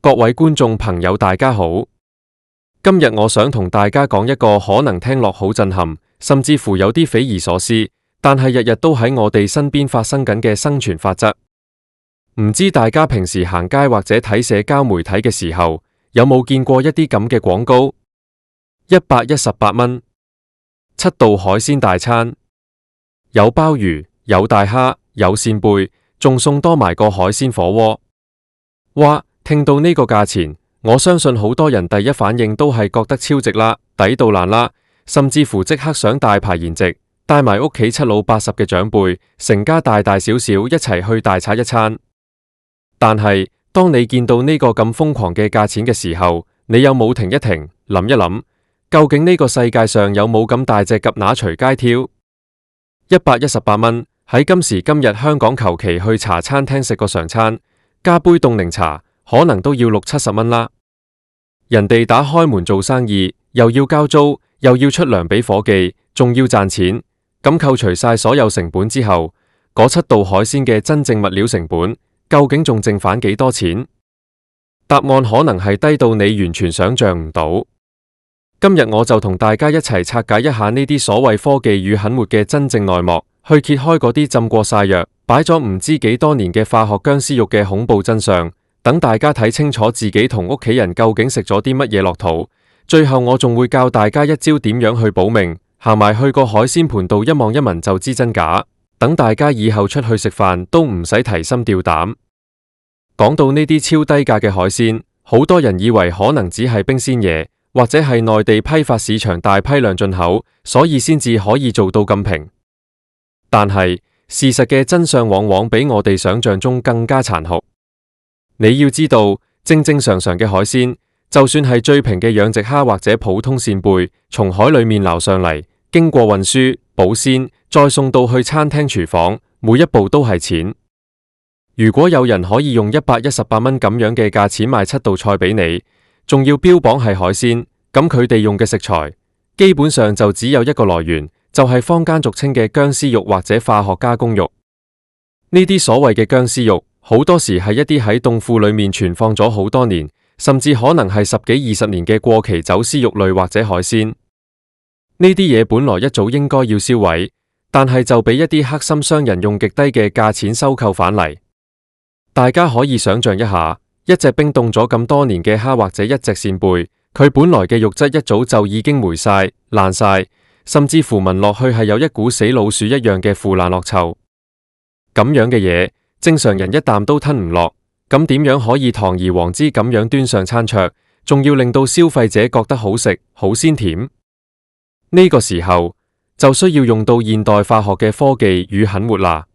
各位觀眾朋友大家好，今日我想同大家講一個可能聽落好震撼，甚至乎有啲匪夷所思，但係日日都喺我哋身邊發生緊嘅生存法則。唔知大家平時行街或者睇社交媒體嘅時候，有冇見過一啲咁嘅廣告？118蚊，7道海鮮大餐，有鮑魚，有大蝦，有扇貝，仲送多埋個海鮮火鍋。哇！聽到呢個價錢，我相信好多人第一反應都係覺得超值啦，抵到爛啦，甚至乎即刻想大排筵席，帶埋屋企七老八十嘅長輩，成家大大小小一齊去大餐一餐。但係當你見到呢個咁瘋狂嘅價錢嘅時候，你有冇停一停，諗一諗，究竟呢個世界上有冇咁大隻蛤乸隨街跳？118蚊喺今時今日香港求其去茶餐廳食個常餐，加杯凍檸茶，可能都要60-70蚊啦。人哋打開門做生意，又要交租，又要出糧俾伙計，仲要賺錢，咁扣除晒所有成本之後，嗰7道海鮮嘅真正物料成本，究竟仲剩返幾多錢？答案可能係低到你完全想象唔到。今日我就同大家一齊拆解一下呢啲所謂科技與狠活嘅真正內幕，去揭開嗰啲浸過晒藥，擺咗唔知幾多年嘅化學僵屍肉嘅恐怖真相。等大家睇清楚自己同屋企人究竟食咗啲乜嘢落肚，最後我仲會教大家一招點樣去保命，行埋去個海鮮盤度一望一聞就知真假，等大家以後出去食飯都唔使提心吊膽。講到呢啲超低價嘅海鮮，好多人以為可能只係冰鮮嘢，或者係內地批發市場大批量進口，所以先至可以做到咁平。但係事實嘅真相往往比我哋想象中更加殘酷。你要知道，正常嘅海鮮，就算係最平嘅養殖蝦或者普通扇貝，從海裏面撈上嚟，經過運輸、保鮮，再送到去餐廳廚房，每一步都係錢。如果有人可以用118蚊咁樣嘅價錢賣7道菜俾你，仲要標榜係海鮮，咁佢哋用嘅食材，基本上就只有一個來源，就係坊間俗稱嘅僵屍肉或者化學加工肉。呢啲所謂嘅僵屍肉，好多時係一啲喺凍庫裏面存放咗好多年，甚至可能係10幾20年嘅過期走私肉類或者海鮮。呢啲嘢本來一早應該要銷毀，但係就俾一啲黑心商人用極低嘅價錢收購返嚟。大家可以想象一下，一隻冰凍咗咁多年嘅蝦或者一隻扇貝，佢本來嘅肉質一早就已經霉晒、爛晒，甚至乎聞落去係有一股死老鼠一樣嘅腐爛惡臭。咁樣嘅嘢，正常人一啖都吞唔落，咁點樣可以堂而皇之咁樣端上餐桌，仲要令到消費者覺得好食、好鮮甜？呢個時候就需要用到現代化學嘅科技與狠活啦。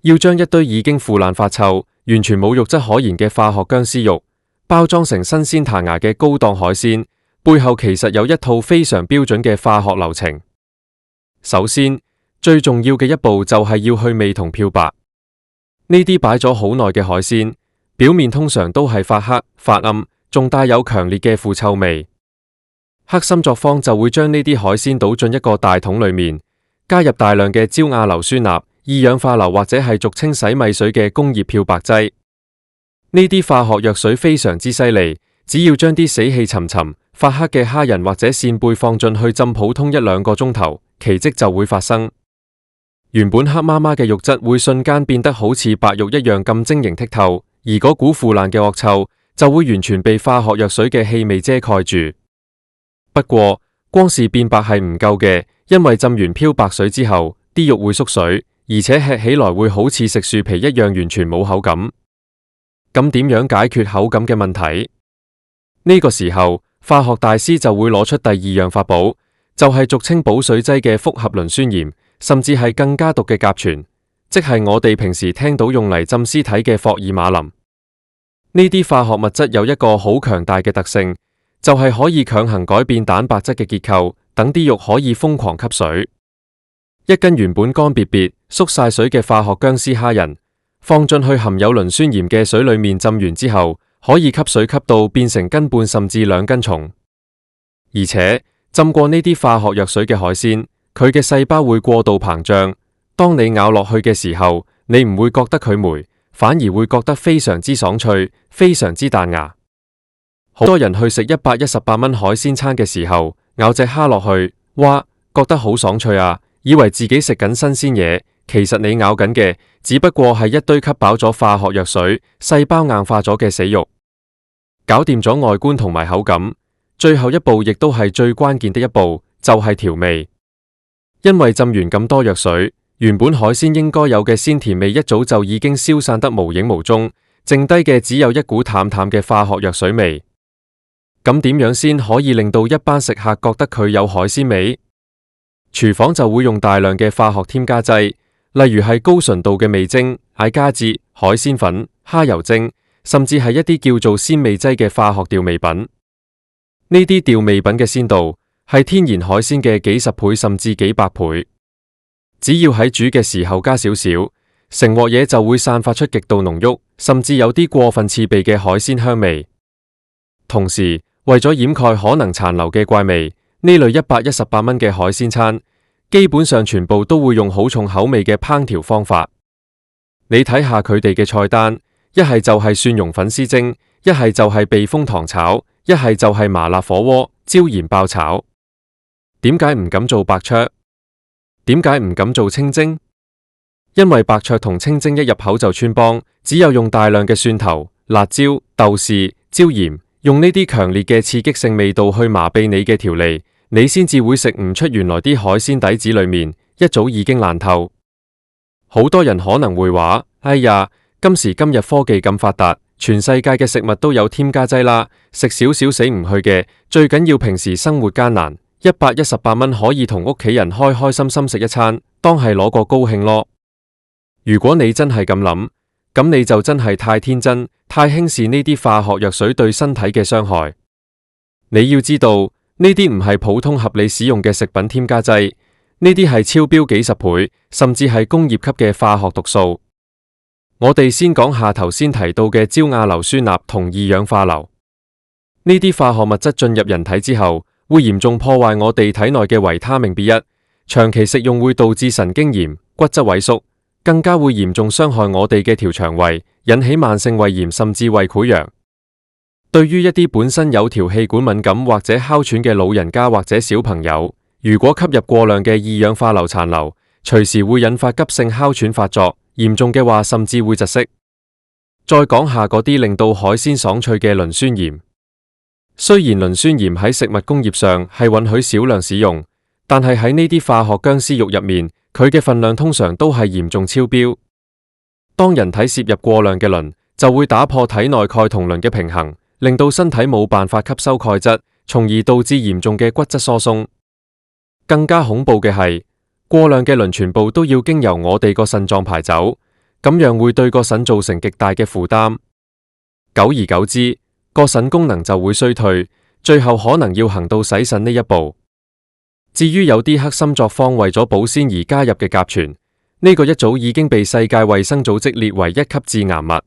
要將一堆已經腐爛發臭、完全冇肉質可言嘅化學僵屍肉，包裝成新鮮彈牙嘅高檔海鮮，背後其實有一套非常標準嘅化學流程。首先，最重要嘅一步就係要去味同漂白。呢啲擺咗好耐嘅海鮮，表面通常都係發黑、發暗，仲帶有強烈嘅腐臭味。黑心作坊就會將呢啲海鮮倒進一個大桶裏面，加入大量嘅焦亞硫酸鈉、二氧化硫或者係俗稱洗米水嘅工業漂白劑。呢啲化學藥水非常之犀利，只要將啲死氣沉沉、發黑嘅蝦仁或者扇貝放進去浸普通1-2個鐘頭，奇蹟就會發生。原本黑麻麻嘅肉質會瞬間變得好似白肉一樣咁晶瑩剔透，而嗰股腐爛嘅惡臭就會完全被化學藥水嘅氣味遮蓋住。不過，光是變白係唔夠嘅，因為浸完漂白水之後，啲肉會縮水，而且吃起來會好似食樹皮一樣完全冇口感。咁點樣解決口感嘅問題？呢個時候，化學大師就會攞出第2樣法寶，就係俗稱保水劑嘅複合磷酸鹽。甚至係更加毒嘅甲醛，即係我哋平時聽到用嚟浸屍體嘅霍爾馬林。呢啲化學物質有一個好強大嘅特性，就係可以強行改變蛋白質嘅結構，等啲肉可以瘋狂吸水。一斤原本乾癟癟、縮晒水嘅化學僵屍蝦仁，放進去含有磷酸鹽嘅水裏面浸完之後，可以吸水吸到變成1斤半甚至2斤重。而且浸過呢啲化學藥水嘅海鮮，佢嘅細胞會過度膨脹，當你咬落去嘅時候，你唔會覺得佢霉，反而會覺得非常之爽脆，非常之彈牙。好多人去食118蚊海鮮餐嘅時候，咬隻蝦落去，哇，覺得好爽脆啊，以為自己食緊新鮮嘢，其實你咬緊嘅只不過係一堆吸飽咗化學藥水、細胞硬化咗嘅死肉。搞掂咗外觀同埋口感，最後一步亦都係最關鍵的一步，就係調味。因為浸完咁多藥水，原本海鮮應該有嘅鮮甜味一早就已經消散得無影無蹤，剩低嘅只有一股淡淡嘅化學藥水味。咁點樣先可以令到一班食客覺得佢有海鮮味？廚房就會用大量嘅化學添加劑，例如係高純度嘅味精、艾加節、海鮮粉、蝦油精，甚至係一啲叫做鮮味劑嘅化學調味品。呢啲調味品嘅鮮度係天然海鮮嘅幾十倍甚至幾百倍。只要喺煮嘅時候加少少，成鑊嘢就會散發出極度濃郁，甚至有啲過分刺鼻嘅海鮮香味。同時，為咗掩蓋可能殘留嘅怪味，呢類118蚊嘅海鮮餐，基本上全部都會用好重口味嘅烹調方法。你睇下佢哋嘅菜單，一係就係蒜蓉粉絲蒸，一係就係避風塘炒，一係就係麻辣火鍋、椒鹽爆炒。點解唔敢做白灼？點解唔敢做清蒸？因為白灼同清蒸一入口就穿幫，只有用大量嘅蒜頭、辣椒、豆豉、椒鹽，用呢啲強烈嘅刺激性味道去麻痹你嘅條脷，你先至會食唔出原來啲海鮮底子裏面一早已經爛透。好多人可能會話：哎呀，今時今日科技咁發達，全世界嘅食物都有添加劑啦，食少少死唔去嘅，最緊要平時生活艱難，118蚊可以同屋企人開開心心食一餐，當係攞個高興咯。如果你真係咁諗，咁你就真係太天真，太輕視呢啲化學藥水對身體嘅傷害。你要知道，呢啲唔係普通合理使用嘅食品添加劑，呢啲係超標幾十倍，甚至係工業級嘅化學毒素。我哋先講下頭先提到嘅焦亞硫酸鈉同二氧化硫。呢啲化學物質進入人體之後，會嚴重破壞我哋體內嘅維他命 B1，長期食用會導致神經炎、骨質萎縮，更加會嚴重傷害我哋嘅條腸胃，引起慢性胃炎甚至胃潰瘍。對於一啲本身有條氣管敏感或者哮喘嘅老人家或者小朋友，如果吸入過量嘅二氧化硫殘留，隨時會引發急性哮喘發作，嚴重嘅話甚至會窒息。再講下嗰啲令到海鮮爽脆嘅磷酸鹽。雖然磷酸鹽喺食物工業上係允許少量使用，但係喺呢啲化學僵屍肉入面，佢嘅份量通常都係嚴重超標。當人體攝入過量嘅磷，就會打破體內鈣同磷嘅平衡，令到身體冇辦法吸收鈣質，從而導致嚴重嘅骨質疏鬆。更加恐怖嘅係，過量嘅磷全部都要經由我哋個腎臟排走，咁樣會對個腎造成極大嘅負擔。久而久之，個腎功能就會衰退，最後可能要行到洗腎呢一步。至於有啲黑心作坊為咗保鮮而加入嘅甲醛，呢個一早已經被世界衛生組織列為1級致癌物。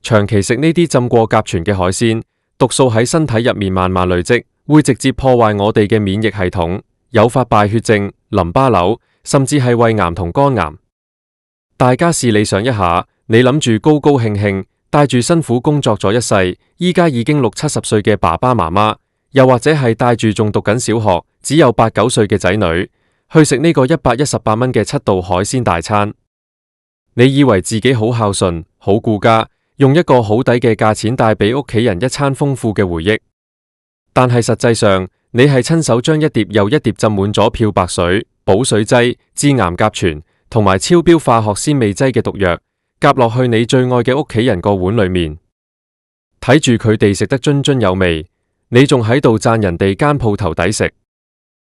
長期食呢啲浸過甲醛嘅海鮮，毒素喺身體入面慢慢累積，會直接破壞我哋嘅免疫系統，誘發敗血症、淋巴瘤，甚至係胃癌同肝癌。大家試你想一下，你諗住高高興興帶住辛苦工作咗一世，依家已經60、70歲嘅爸爸媽媽，又或者係帶住仲讀緊小學，只有8、9歲嘅仔女，去食呢個118蚊嘅7道海鮮大餐，你以為自己好孝順、好顧家，用一個好抵嘅價錢帶俾屋企人一餐豐富嘅回憶，但係實際上你係親手將一碟又一碟浸滿咗漂白水、補水劑、致癌甲醛同埋超標化學鮮味劑嘅毒藥夾落去你最愛嘅屋企人個碗裏面，睇住佢哋食得津津有味，你仲喺度讚人哋間鋪頭抵食。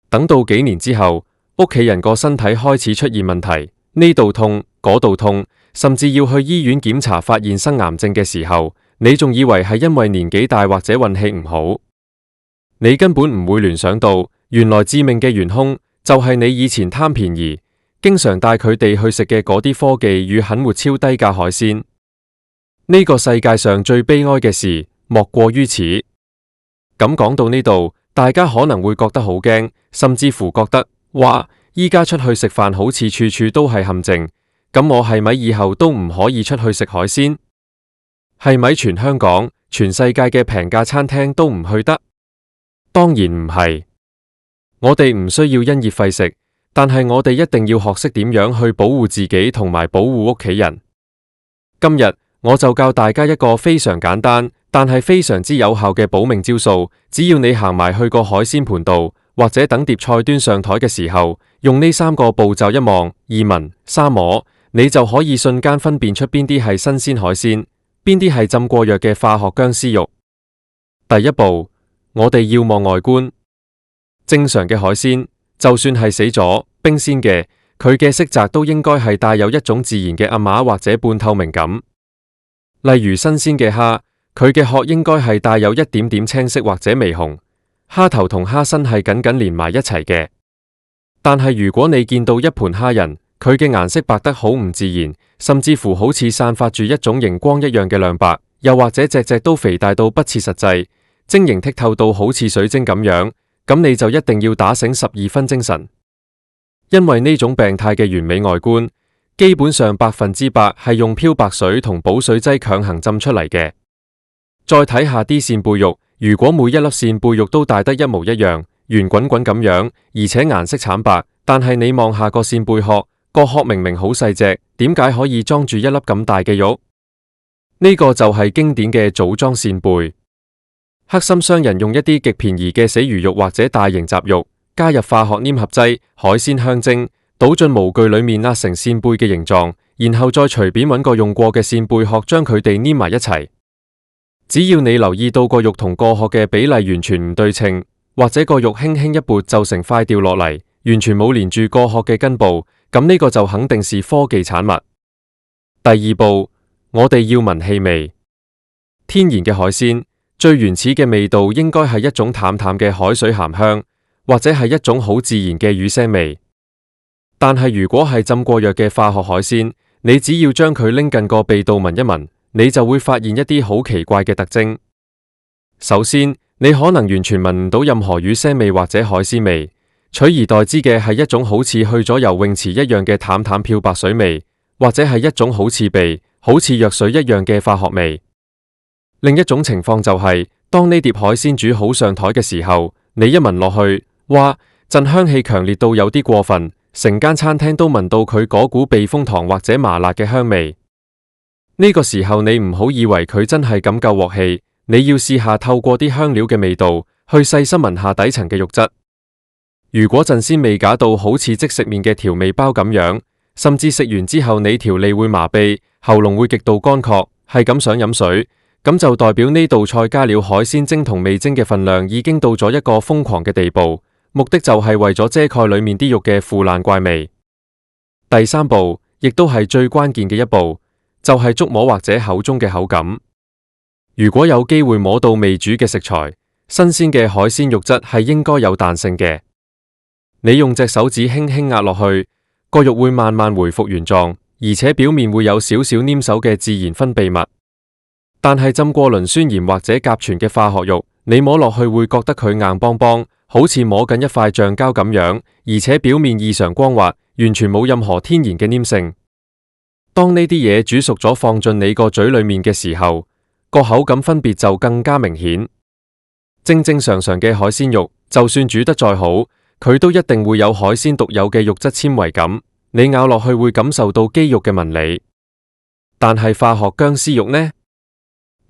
等到幾年之後，屋企人個身體開始出現問題，呢度痛嗰度痛，甚至要去醫院檢查發現生癌症嘅時候，你仲以為係因為年紀大或者運氣唔好，你根本唔會聯想到原來致命嘅元兇就係你以前貪便宜，經常帶佢哋去食嘅嗰啲科技與狠活超低價海鮮。呢個世界上最悲哀嘅事莫過於此。咁講到呢度，大家可能會覺得好驚，甚至乎覺得哇，依家出去食飯好似處處都係陷阱，咁我係咪以後都唔可以出去食海鮮？係咪全香港、全世界嘅平價餐廳都唔去得？當然唔係。我哋唔需要因噎廢食，但係我哋一定要學識點樣去保護自己同埋保護屋企人。今日我就教大家一個非常簡單，但係非常之有效嘅保命招數。只要你行埋去個海鮮盤度，或者等碟菜端上台嘅時候，用呢3個步驟：一望、二聞、三摸，你就可以瞬間分辨出邊啲係新鮮海鮮，邊啲係浸過藥嘅化學僵屍肉。第一步，我哋要望外觀。正常嘅海鮮，就算係死咗、冰鮮嘅，佢嘅色澤都應該係帶有一種自然嘅暗啞或者半透明感。例如新鮮嘅蝦，佢嘅殼應該係帶有一點點青色或者微紅，蝦頭同蝦身係緊緊連埋一齊嘅。但係如果你見到一盤蝦仁，佢嘅顏色白得好唔自然，甚至乎好似散發住一種熒光一樣嘅亮白，又或者隻隻都肥大到不切實際，晶瑩剔透到好似水晶咁樣，咁你就一定要打醒12分精神，因為呢種病態嘅完美外觀，基本上100%係用漂白水同補水劑強行浸出嚟嘅。再睇下啲扇貝肉，如果每一粒扇貝肉都大得一模一樣，圓滾滾咁樣，而且顏色慘白，但係你望下個扇貝殼，個殼明明好細隻，點解可以裝住一粒咁大嘅肉？呢個就係經典嘅組裝扇貝。黑心商人用一啲極便宜嘅死魚肉或者大型雜肉，加入化學黏合劑、海鮮香精，倒進模具裏面壓成扇貝嘅形狀，然後再隨便揾個用過嘅扇貝殼將佢哋黏埋一齊。只要你留意到個肉同個殼嘅比例完全唔對稱，或者個肉輕輕一撥就成塊掉落嚟，完全冇連住個殼嘅根部，咁呢個就肯定是科技產物。第二步，我哋要聞氣味。天然嘅海鮮最原始嘅味道應該係一種淡淡嘅海水鹹香，或者係一種好自然嘅魚腥味。但係如果係浸過藥嘅化學海鮮，你只要將佢拎近個鼻度聞一聞，你就會發現一啲好奇怪嘅特徵。首先，你可能完全聞唔到任何魚腥味或者海鮮味，取而代之嘅係一種好似去咗游泳池一樣嘅淡淡漂白水味，或者係一種好似鼻、好似藥水一樣嘅化學味。另一種情況就係，當呢碟海鮮煮好上台嘅時候，你一聞落去，哇，陣香氣強烈到有啲過分，成間餐廳都聞到佢嗰股避風塘或者麻辣嘅香味。呢個時候你唔好以為佢真係咁夠鑊氣，你要試下透過啲香料嘅味道，去細心聞下底層嘅肉質。如果陣鮮味假到好似即食麵嘅調味包咁樣，甚至食完之後你條脷會麻痹，喉嚨會極度乾涸，係咁想飲水，咁就代表呢道菜加了海鮮精同味精嘅份量已經到咗一個瘋狂嘅地步，目的就係為咗遮蓋裏面啲肉嘅腐爛怪味。第三步，亦都係最關鍵嘅一步，就係觸摸或者口中嘅口感。如果有機會摸到未煮嘅食材，新鮮嘅海鮮肉質係應該有彈性嘅。你用隻手指輕輕壓落去，個肉會慢慢回復原狀，而且表面會有少少黏手嘅自然分泌物。但係浸過磷酸鹽或者甲醛嘅化學肉，你摸落去會覺得佢硬邦邦，好似摸緊一塊橡膠咁樣，而且表面異常光滑，完全冇任何天然嘅黏性。當呢啲嘢煮熟咗放進你個嘴裏面嘅時候，個口感分別就更加明顯。正正常常嘅海鮮肉，就算煮得再好，佢都一定會有海鮮獨有嘅肉質纖維感，你咬落去會感受到肌肉嘅紋理。但係化學僵屍肉呢？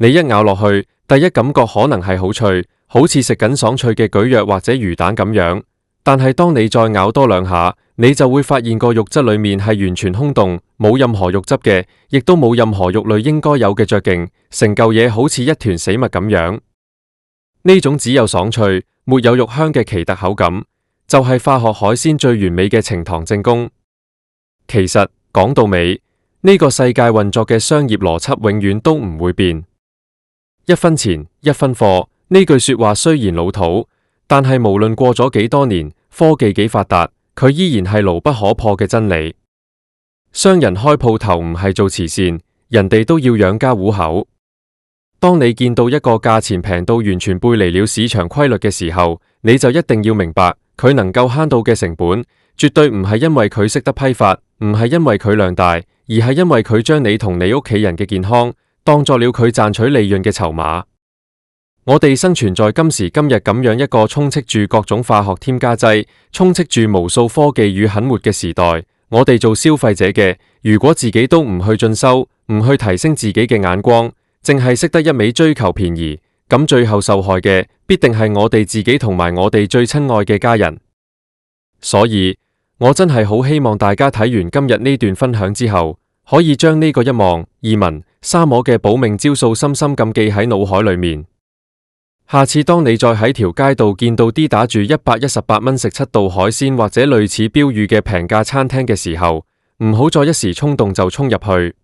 你一咬落去，第一感覺可能係好脆，好似食緊爽脆嘅蒟蒻或者魚蛋咁樣。但係當你再咬多兩下，你就會發現個肉質裏面係完全空洞，冇任何肉汁嘅，亦都冇任何肉類應該有嘅嚼勁，成嚿嘢好似一團死物咁樣。呢種只有爽脆，沒有肉香嘅奇特口感，就係化學海鮮最完美嘅呈堂證供。其實講到尾，呢個世界運作嘅商業邏輯永遠都唔會變。一分錢一分貨，呢句說話雖然老土，但係無論過咗幾多年，科技幾發達，佢依然係牢不可破嘅真理。商人開鋪頭唔係做慈善，人哋都要養家糊口。當你見到一個價錢平到完全背離了市場規律嘅時候，你就一定要明白，佢能夠慳到嘅成本，絕對唔係因為佢識得批發，唔係因為佢量大，而係因為佢將你同你屋企人嘅健康當作了佢賺取利潤嘅籌碼。我哋生存在今時今日咁樣一個充斥住各種化學添加劑、充斥住無數科技與狠活嘅時代，我哋做消費者嘅，如果自己都唔去進修，唔去提升自己嘅眼光，淨係識得一味追求便宜，咁最後受害嘅必定係我哋自己同埋我哋最親愛嘅家人。所以，我真係好希望大家睇完今日呢段分享之後，可以將呢個一望、二聞、三摸嘅保命招數深深咁記喺腦海裏面。下次當你再喺條街度見到啲打住118蚊食7道海鮮或者類似標語嘅平價餐廳嘅時候，唔好再一時衝動就衝入去。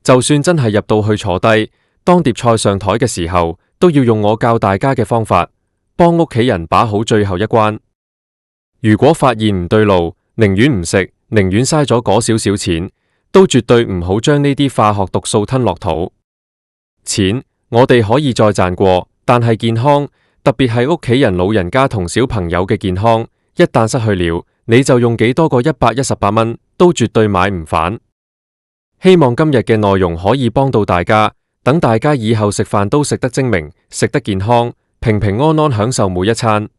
就算真係入到去坐低，當碟菜上台嘅時候，都要用我教大家嘅方法，幫屋企人把好最後一關。如果發現唔對路，寧願唔食，寧願嘥咗嗰少少錢，都絕對唔好將呢啲化學毒素吞落肚。錢我哋可以再賺過，但係健康，特別係屋企人老人家同小朋友嘅健康，一旦失去了，你就用幾多個118蚊都絕對買唔返。希望今日嘅內容可以幫到大家，等大家以後食飯都食得精明，食得健康，平平安安享受每一餐。